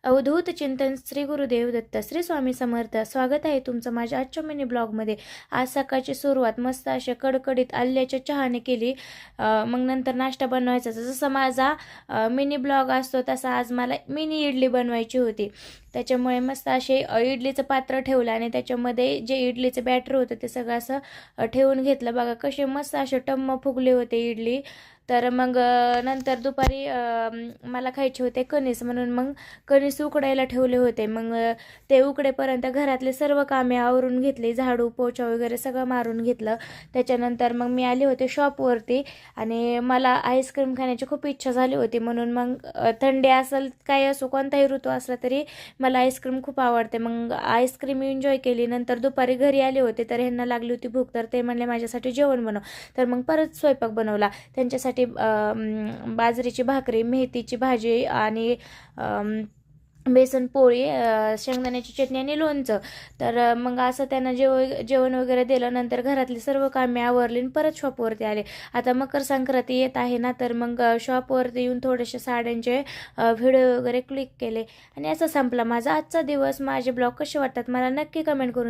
अवधूत चिंतन श्री गुरुदेव दत्त श्री स्वामी समर्थ. स्वागत आहे तुमचं माझ्या आजच्या मिनी ब्लॉगमध्ये. आज सकाळची सुरुवात मस्त अशा कडकडीत आल्याच्या चहाने केली. मग नंतर नाश्ता बनवायचा. जसं माझा मिनी ब्लॉग असतो तसा आज मला मिनी इडली बनवायची होती. त्याच्यामुळे मस्त असे इडलीचं पात्र ठेवलं आणि त्याच्यामध्ये जे इडलीचं बॅटर होतं ते सगळं असं ठेवून घेतलं. बघा कसे मस्त असे टम्म फुगले होते इडली. तर मग नंतर दुपारी मला खायचे होते कणीस, म्हणून मग कणीस उकडायला ठेवले होते. मग ते उकडेपर्यंत घरातले सर्व कामे आवरून घेतली, झाडू पोछा वगैरे सगळं मारून घेतलं. त्याच्यानंतर मग मी आले होते शॉपवरती आणि मला आईस्क्रीम खाण्याची खूप इच्छा झाली होती. म्हणून मग थंडी असेल काय असो कोणताही ऋतू असला तरी मला आईस्क्रीम खूप आवडते. मग आईस्क्रीम एन्जॉय केली. नंतर दुपारी घरी आले होते तर ह्यांना लागली होती भूक, तर ते म्हणले माझ्यासाठी जेवण बनव. तर मग परत स्वयंपाक बनवला त्यांच्यासाठी. बाजरीची भाकरी, मेथीची भाजी आणि बेसन पोळी, शेंगदाण्याची चटणी आणि लोणचं. तर मग असं त्यांना जेवण वगैरे दिलं. नंतर घरातली सर्व कामे आवरली परत शॉपवरती आले. आता मकर संक्रांती येत आहे ना, तर मग शॉपवरती येऊन थोडेसे साड्यांचे व्हिडिओ वगैरे क्लिक केले आणि असं संपला माझा आजचा दिवस. माझे ब्लॉग कसे वाटतात मला नक्की कमेंट करून